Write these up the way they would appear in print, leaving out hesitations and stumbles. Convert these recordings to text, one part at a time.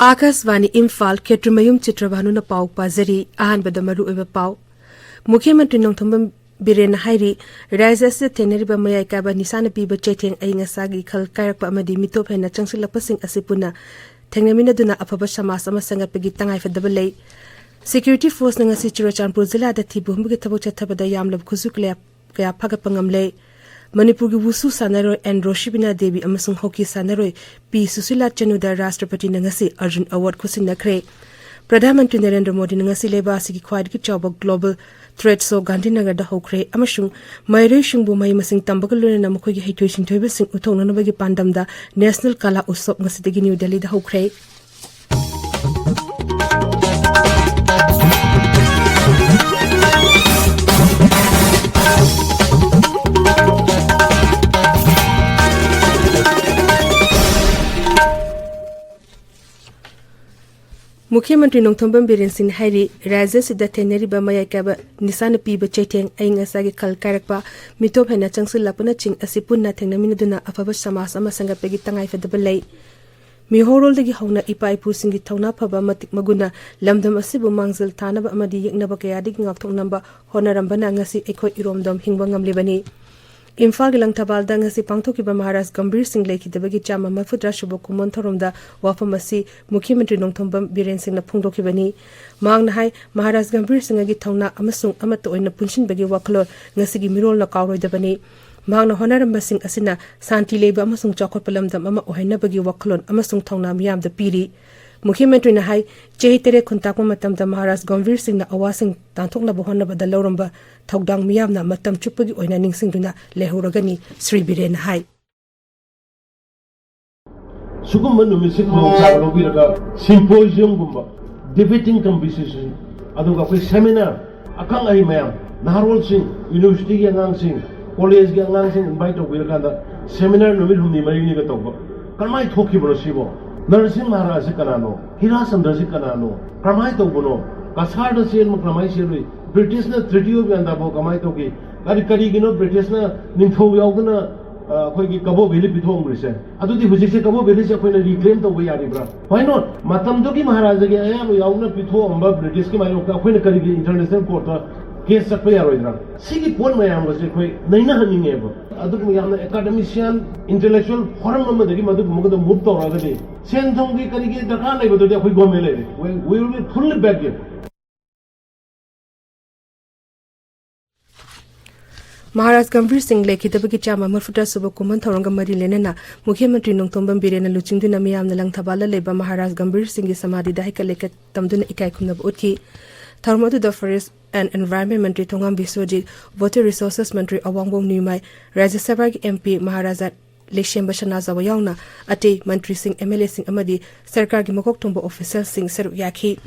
Akasvani Imphal Chitrabhanu Chitrabhanu na pau pazari ahan badamaru eba pau. Mukhyamantri Nongthombam Biren Hairi Raisa se teneriba mayai kaba nisana piba cheteng ainga sagi khal kairakpa amadi mitop hena changsilapasing asipuna thengnamina duna afaba samas ama sangatpagi tangai fadaba lei. Security force nga si Chitrabhanu zila da thibu humbi thabo chathabada yamlab khuzukle kaya phagapangam lei. Manipur ki wusu sanaroi and Roshibina Devi amasung hockey sanaroi P. Susila Chanuda Rashtrapati Nangasi Arjun Award Kusin Nakre. Pradhan Mantri Narendra Modi Nangasi Leba Siki Kwad ki Chawba Global Threat so Gandhinagar da Hokre Amashung Mayre Shungbu May Masing Tambagalur na Mukogi Hituation Tobe Sing Utong Nabagi Pandam da National Kala Usop Ngasidagi New Delhi da Hokre. Mukhyamantri Nongthombam Biren Singh Hairi Raja Sida Teneriba Mayakaba Nisana Piba Cheteng Ainga Sagi Kal Karakpa Mitop Hena Changsil Lapuna Ching Asipuna Tengnaminaduna Afaba Samas Ama Sangapegi Tangai Fadabalei Mihorol Degi Hona Ipa Ipu Singi Tauna Paba Matik Maguna Lamdam Asibu Mangzil Tanaba Amadi Yaknaba Kayadi Ngaktok Number Honarambana Ngasi Eko Iromdom Hingwangam Libani Imphal gilang tabal da ngasi pangthokiba Maharaj Gambhir Singh Lekhi dabagi chama mafudra shubo kumon thoromda wafamasi Mukhyamantri Nongthombam Biren Singh na phungdokibani mangna hai Maharaj Gambhir Singh gi thongna amasung amato oina punshin bagi waklor ngasi gi mirol na kawroi dabani mangna honaramba Singh asina santi leba amasung chokot palamdam ama ohaina bagi waklon amasung thongna miyam da piri Mukhyamantri na hai chehitere khuntakma matamda Maharaj Gambhir Singh na awasing tanthokna bohonna badal loramba Thogdang miyamna matam chupagi oina ningsingduna lehuragani Sri Biren hai Sugumba numisi khongsa lobiraga symposium gumba debating competition aduga koi seminar akang ai mayam naharol sing university gi angang sing college gi angang sing invite tobiraga da seminar numit humni mari ni ga tawba karmai thoki bro sibo Narsin Maharaj kanano Hira Sandra kanano karmai tawbono kasar da sen makramai serui British na treaty of anda bo kamai to ki kari gino British na ningthau yaugna khoi ki kabo veli pithong brise adu di huji se kabo veli se khoi na reclaim to yari bra why not matam to ki Maharaj ge ayam yaugna pitho amba British ki mai ka khoi na kari ki international court ta case sakpa yaro idra sigi pon mayam go se khoi naina haninge bo adu mu yamna academician intellectual forum number dagi madu mugda move to raga de sen thong ki kari ki dakar lai bo to khoi go mele we will be fully back here Maharaj Gambhir Singh Lekhi dabagi chama marfuta suba kuman thoranga mari lenena Mukhyamantri Nongthombam Biren luchingduna miyamna langthabala leba Maharaj Gambhir Singh samadhi da haikaleka tamduna ikai khumnab uthi Tharmadu the Forest and Environment Mantri Thongam Biswajit Water Resources Mantri Awangbong Nimai Rajya Sabha MP Maharaja Leshem Bashana Zawayawna Ate Mantri Singh MLA Singh Amadi Sarkar gi Makok Thongba Official Singh Saru Yakhi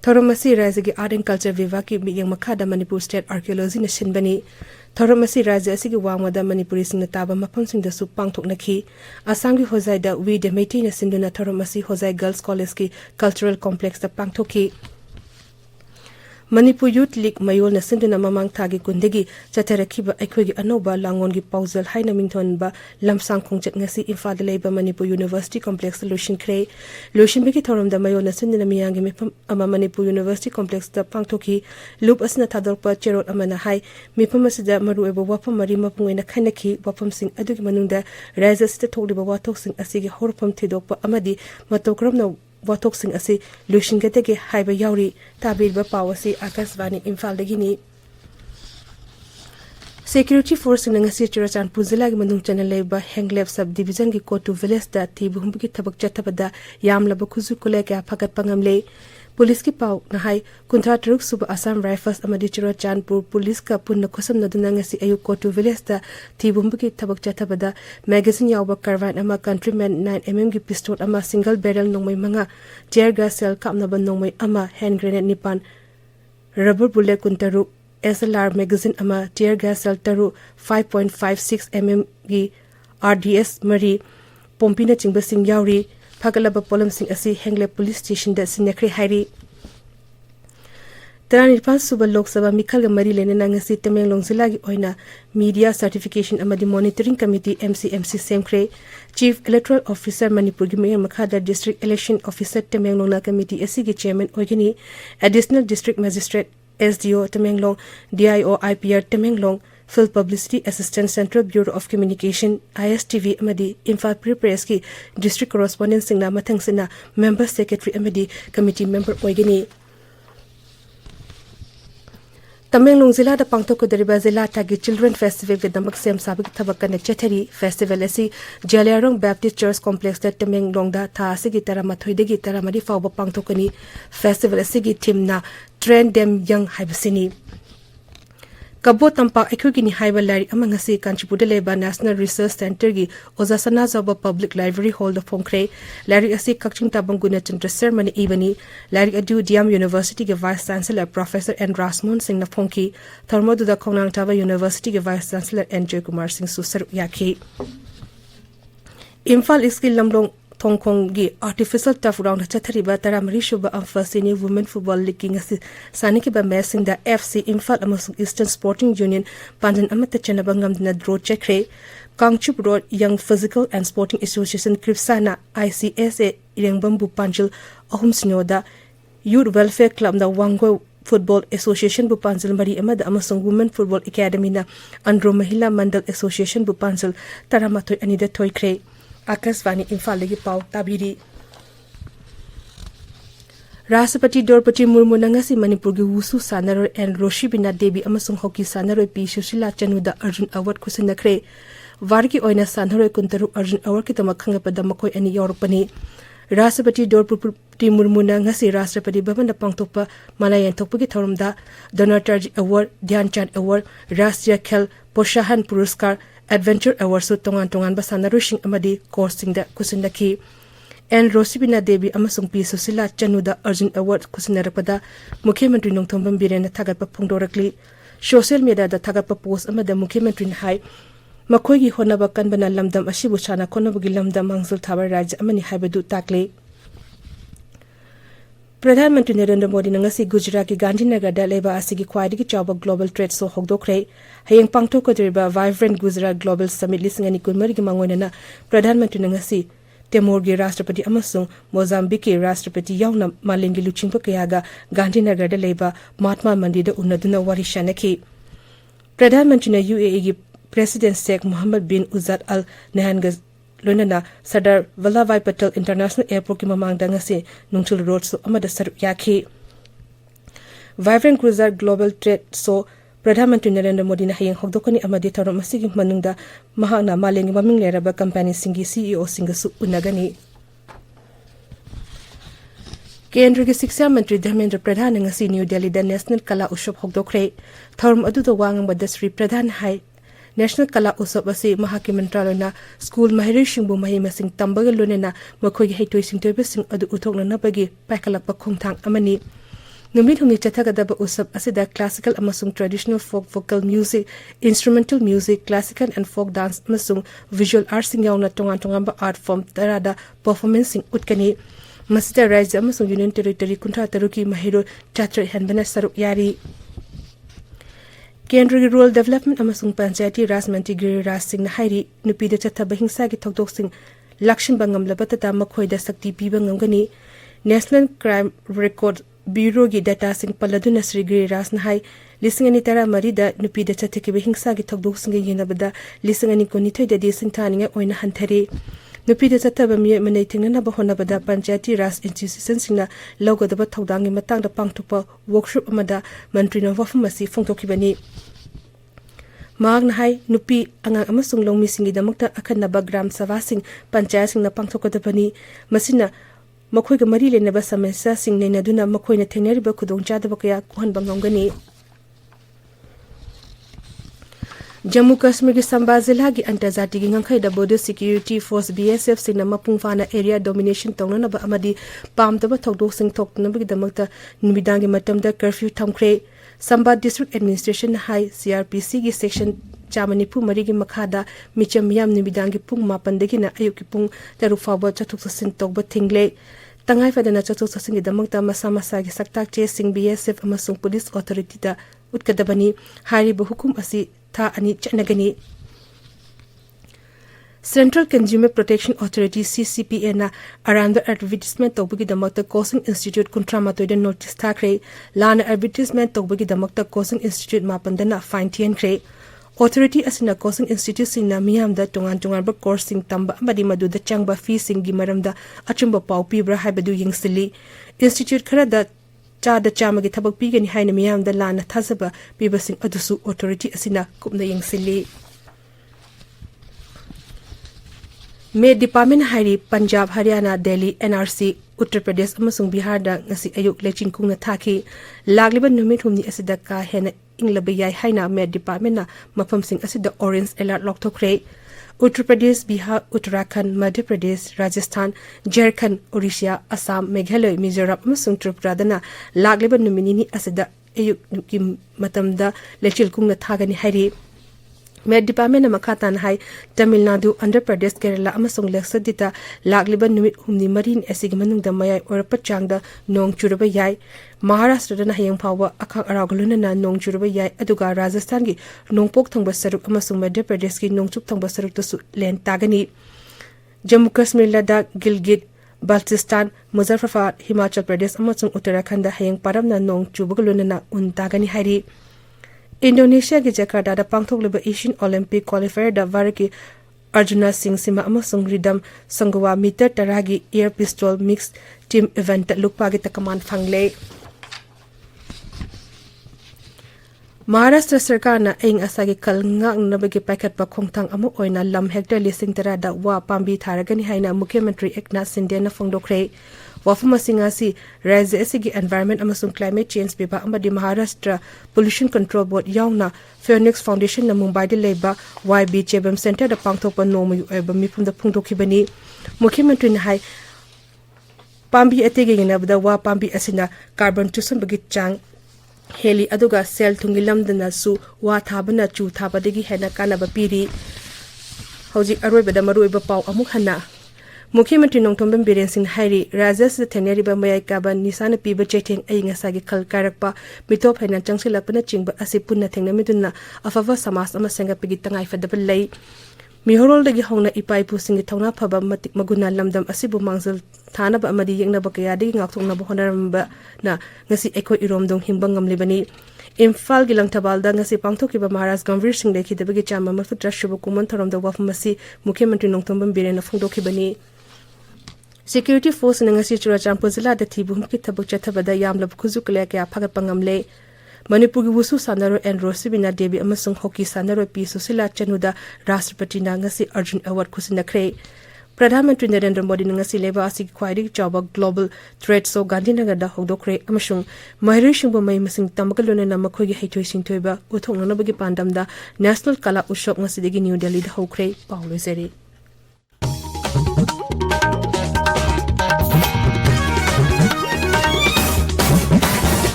Thoramasi Rajya gi Art and Culture Viva ki miyang makhada Manipur State Archaeology na shinbani Thoramasi Rajya asigi wangwada Manipuri Singh na taba mapam Singh da su pangthok nakhi Assam gi Hozai da We de Meitei na sinduna Thoramasi Hozai Girls College ki Cultural Complex da pangthokhi Manipur Youth League Mayol na sinduna mamang thagi kundegi chatarakiba aikhogi anoba langon gi pauzal haina mingthon ba lamsang khongchat ngasi Imphal da leiba Manipur University Complex Lushin Kre Lushin beki thoram da mayol na sinduna miyang gi mipam ama Manipur University Complex da pangthoki loop asna thadorpa cherot amana hai mipam asida maru eba wapam mari mapungaina khanaki wapam sing adugi manungda raja sita tholiba wathok sing asigi horpam thidokpa amadi matokramna Wathok Singh asi Lushingatege haiba yauri tabirba pawasi Akasvani Imphal dagini Security Force ngasi Chitrabhanu Puzila gi manung channel leba Hengleb sub division gi Kotu village da tibu humbi thabak chathabada yamlaba khuzu kule ka phagat pangamle Police ki pau na hai kuntra truk sub Assam Rifles amadi Chitrabhanu police ka punna khosam naduna ngasi ayu Kotu village da tibu humbi thabak chathabada magazine yawba karvan ama countryman 9mm gi pistol ama single barrel nongmai manga tear gas cell kapnaba nongmai ama hand grenade nipan rubber bullet kuntaru SLR magazine ama tear gas cell taru 5.56 mm gi RDS mari pompina chingba sing yauri Phagalaba polam sing asi Hengle police station da sinakre hairi Taranipal Suba Lok Sabha Mikhal Mari Lene Nangasi Tamenglong Zilagi Oina Media Certification Amadi Monitoring Committee MCMC Semkre Chief Electoral Officer Manipur Mayor Makhada District Election Officer Tamenglong Committee SCG Chairman Ogini Additional District Magistrate SDO Tamenglong DIO IPR Tamenglong Field Publicity Assistant Central Bureau of Communication ISTV Amadi Imphal Press ki District Correspondent Singna Mathang Sina Member Secretary Amadi Committee Member Ogini Tamenglong Zilla da Pangtok Deriba Zilla Tagi Children Festival with the Maxim Sabik Tabakan Cheteri Festival Asi Jaliarong Baptist Church Complex that Tamenglong da Ta Sigitara Mathoide Gitara Madi Faba Pangtokani Festival Asigi Timna Trend Them Young Hibasini Kabo Tampa Ekugini Haiba Larry Amangasi Kanchipuda Leba National Research Center gi Ozasana Zaba Public Library Hall of Pongkre Larry Asi Kakching Tabanguna Chandra Ceremony Ebani Larry Adu Diam University ge Vice Chancellor Professor N. Rasmun Singh Naponki Tharmodu da Kongnang Tava University ge Vice Chancellor N. J. Kumar Singh Susar Yaki Imphal Iskil Lamlong Tongkong gi artificial turf round chathariba taramari shuba amfasini women football league ngasi saniki ba messing da FC Imphal amasung Eastern Sporting Union pandan amata chanaba ngamdina draw chekre Kangchup Road Young Physical and Sporting Association Kripsana ICSA Irengbambu Panjil ahum sinoda Youth Welfare Club da Wanggo Football Association Bupanjil Mari Amada amasung Women Football Academy na Andro Mahila Mandal Association Bupanjil Taramatoi Anida Toykre Akasvani Imphal lagi pau tabiri Rashtrapati Draupadi Murmu nangasi Manipur gi wusu sanaroi and Roshibina Devi amasung hockey sanaroi P Sushila Chanuda Arjun Award kusinakre wargi oina sanaroi kuntaru Arjun Award kitama khangapada makoi ani yorpani Rashtrapati Draupadi Murmu nangasi Rashtrapati Bhavan da pangtokpa malayan thokpagi thorumda Dhanartaj Award Dhyan Chand Award Rashtriya Khel Poshahan Puruskar Adventure Awards so tongan ba sanarusing amadi coursing da kusindaki and Rosibina Devi amasung P Susila Chanuda Arjun Award kusinarapada Mukhyamantri Nongthombam Birena Thagatpa Phongdorakli social media da Thagatpa post amada Mukhyamantri hai makhoigi honaba kanbana lamdam asibu chana khonabagi lamdam mangsul thabar rajya amani haibadu takle Pradhanmantri Narendra Modi nangasi Gujarat ki Gandhinagar da leba asigi khwaidagi chawba global trade show hogdokre hayeng pangthokodriba vibrant Gujarat global summit lisingani kunmari gi mangoina Pradhanmantri nangasi Timor gi Rashtrapati amasung Mozambique ki Rashtrapati yauna malengi luchingpa kayaga Gandhinagar da leba Mahatma Mandir da unaduna warishanaki Pradhanmantri na UAE gi President Sheikh Mohammed bin Uzad Al Nahyan Lunana Sardar Vallabhbhai Patel International Airport ki mamangda ngasi Nungchul Road so amada saru yaki Vibrant Gujarat Global Trade so Pradhanmantri Narendra Modi na hayeng hogdokani amadi tharom masigi manungda mahakna malengi maming leraba company singi CEO singasu unagani Kendra ki Shiksha Mantri Dharmendra Pradhan ngasi New Delhi da National Kala Utsav hogdokre tharom adu da wangam bada Sri Pradhan hai National Kala Utsav asi mahaki mantralona school mahiri shingbu mahi masing tambaga lonena makhoi gi haitoi singtoibe sing adu uthokna nabagi paikalakpa khongthang amani numit humi chathagadaba Utsav asida classical amasung traditional folk vocal music instrumental music classical and folk dance amasung visual arts sing yauna tongan art form tarada performance sing utkani masida rajya amasung union territory kuntha taruki mahiro chatra hanbana saruk yari Kendra Rural Development amasung Panchayati Raj Mantri Giriraj Singh na hairi nupida chathaba hingsa gi thokdok sing lakshin bangam labata ta makhoi da sakti piba ngamgani National Crime Record Bureau gi data sing paladuna Sri Giriraj na hai lisingani tara mari da nupida chathaki hingsa gi thokdok sing gi nabada lisingani koni thoi da di sing thaninga oina hanthari nupida chathaba mi manai thingna ba hona bada Panchayati Raj Institution singna logodaba thodang gi matang da pangthokpa workshop amada mantri na wafamasi phongtokibani Magna hai nupi angang amasung longmi singi damakta akhanaba gram sabha sing panchayat sing na pangthokadapani masina makhoi ga mari lenaba samesya sing neina duna makhoi na thengnariba khudongchadaba kaya kuhan bangongani Jammu Kashmir ki Samba Zilla ki Antazati ki Ngangkhai da Border Security Force BSF sing na mapungfana area domination tongna ba amadi pamdaba thokdok sing thokna ba damakta numidangi matamda curfew thamkre Samba District Administration High CRPC ki section Chamanipu mari ki makhada micham yam numidangi pung mapan degi na ayuk ki pung taru fawa chathuk sin tokba thingle tangai fadana chachu chasingi damakta masa masa gi saktak che sing BSF amasung police authority da utkadabani hari bu hukum asi tha ani chanagani Central Consumer Protection Authority CCPA na around the advertisement tawbagi damakta Coaching Institute kuntramato da notice thakre lana advertisement tawbagi damakta Coaching Institute mapandana fine tian kre authority asina Coaching Institute singna miyam da tungan ba course sing tamba amadi madu da changba fee sing gi maramda achumba pau pibra haibadu yingsili institute khara da cha da chama gi thabak pigani haina miyam da lana thazaba piba sing adusu authority asina kupna yingsili Med Department Hari Punjab Haryana Delhi NRC Uttar Pradesh amasung Bihar da ngasi ayuk lechin kungna thaki lagliba numit humni asida ka hena inglabe yai haina Med Department na mafam sing asida orange alert lokthokre Uttar Pradesh Bihar Uttarakhand Madhya Pradesh Rajasthan Jharkhand Odisha Assam Meghalaya Mizoram amasung Tripura dana lagliba numini asida ayuk ki matamda lechil kungna thagani hari Med Department makatan hai Tamil Nadu Andhra Pradesh Kerala amasung Lakshadweep lagliba numit humni marin asig manungda mayai orapa changda nong churaba yai Maharashtra na hayang phawa akhang aragluna na nong churaba yai aduga Rajasthan gi nongpok thangba saruk amasung Madhya Pradesh gi nongchup thangba saruk tu len tagani Jammu Kashmir Ladakh Gilgit Baltistan Muzaffarpur Himachal Pradesh amasung Uttarakhand da hayang paramna nong chubagluna na untagani hari Indonesia ki Jakarta da pangthok Asian Olympic qualifier da varaki Arjuna Singh Sima amasung Ridam Sangwa meter taragi air pistol mixed team event lukpa gi takaman phangle Maharashtra Sarkar na eng asagi kalngak nabagi packet pa khongthang amu oina lam hector lising tara da wa pambi tharagani haina Mukhyamantri Eknath Shinde na phongdokre Wafuma Singasi Raise Asigi Environment amasung Climate Change Biba amadi Maharashtra Pollution Control Board yauna Phoenix Foundation na Mumbai de leba YB Chebam Center da pangthokpa nomu eba mipum da phungdokhibani Mukhyamantri na hai pambi atege ginabda wa pambi asina carbon tuition bagi chang heli aduga sel thungilam dana su wa thabana chu thabadagi hena kanaba piri hauji aroibada maruiba pau amuk hana Mukhyamantri Nongthombam Biren Singh Hairi Rajas Theneri ba mayai kaba nisana piba cheteng ai ngasagi khal karakpa mitop haina changsilapna chingba asipuna thengnamiduna afawa samas ama senga pigi tangai fadabal lei mihorol dagi hongna ipai pu singi thongna phaba matik maguna lamdam asibu mangzal thana ba amadi yengna ba kaya dagi ngakthongna ba honaramba na ngasi ekoi iromdong himbangam libani Imphal gilang tabalda ngasi pangthokiba Maharaj Gambhir Singh lekhi debagi chama mafutra shubu kuman tharom da wafmasi Mukhyamantri Nongthombam Biren na phungdokhibani Security Force na ngasi Churachandpur Zilla da thibum ki thabak chathabada yamlab khuzuk le kya phagat pangamle Manipur gi wusu sanaro and Rosibina Devi amasung hockey sanaro P Susila Chanuda Rashtrapati na ngasi Arjun Award khusinakre Pradhan Mantri Narendra Modi na ngasi leba asig khwairi chawba global threat so Gandhinagar da hogdokre amasung Mahiri Shingbo mai masing tamakalona na makhoi gi haithoi singthoiba uthongna bagi pandam da National Kala Utsav ngasi degi New Delhi da hokre Paulo Zeri